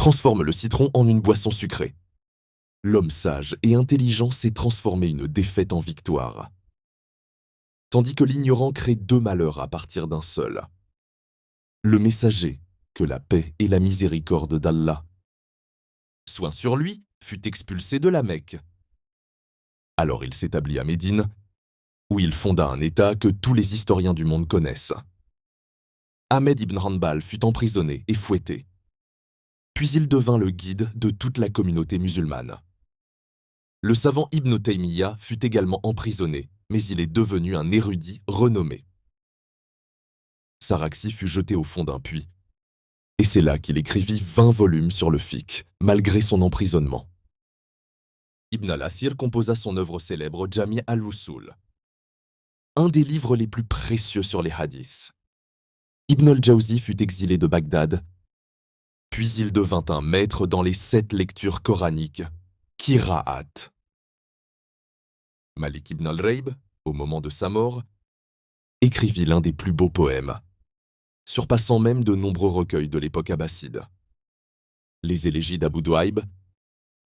transforme le citron en une boisson sucrée. L'homme sage et intelligent sait transformer une défaite en victoire, tandis que l'ignorant crée deux malheurs à partir d'un seul. Le messager, que la paix et la miséricorde d'Allah soient sur lui, fut expulsé de la Mecque. Alors il s'établit à Médine, où il fonda un État que tous les historiens du monde connaissent. Ahmed ibn Hanbal fut emprisonné et fouetté. Puis il devint le guide de toute la communauté musulmane. Le savant Ibn Taymiyyah fut également emprisonné, mais il est devenu un érudit renommé. Sarakhsi fut jeté au fond d'un puits, et c'est là qu'il écrivit 20 volumes sur le fiqh, malgré son emprisonnement. Ibn al-Athir composa son œuvre célèbre Jami' al-Usul, un des livres les plus précieux sur les hadiths. Ibn al-Jawzi fut exilé de Bagdad, puis il devint un maître dans les 7 lectures coraniques, Qira'at. Malik ibn al-Rayb, au moment de sa mort, écrivit l'un des plus beaux poèmes, surpassant même de nombreux recueils de l'époque abbasside. Les élégies d'Abu Duaïb,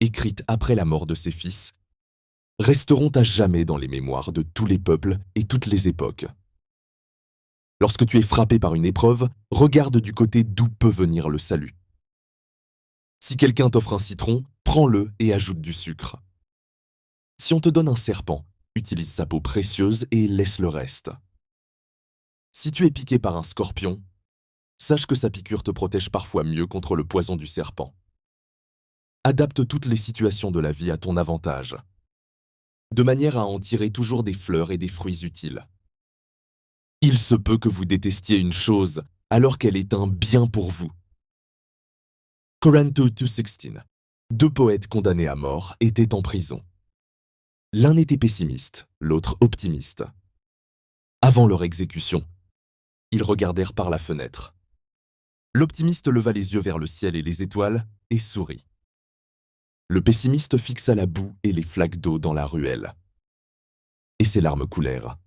écrites après la mort de ses fils, resteront à jamais dans les mémoires de tous les peuples et toutes les époques. Lorsque tu es frappé par une épreuve, regarde du côté d'où peut venir le salut. Si quelqu'un t'offre un citron, prends-le et ajoute du sucre. Si on te donne un serpent, utilise sa peau précieuse et laisse le reste. Si tu es piqué par un scorpion, sache que sa piqûre te protège parfois mieux contre le poison du serpent. Adapte toutes les situations de la vie à ton avantage, de manière à en tirer toujours des fleurs et des fruits utiles. Il se peut que vous détestiez une chose alors qu'elle est un bien pour vous. Quran 2:16. 2 poètes condamnés à mort étaient en prison. L'un était pessimiste, l'autre optimiste. Avant leur exécution, ils regardèrent par la fenêtre. L'optimiste leva les yeux vers le ciel et les étoiles et sourit. Le pessimiste fixa la boue et les flaques d'eau dans la ruelle. Et ses larmes coulèrent.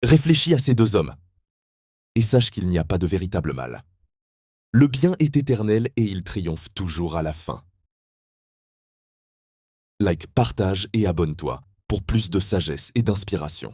Réfléchis à ces 2 hommes et sache qu'il n'y a pas de véritable mal. Le bien est éternel et il triomphe toujours à la fin. Like, partage et abonne-toi pour plus de sagesse et d'inspiration.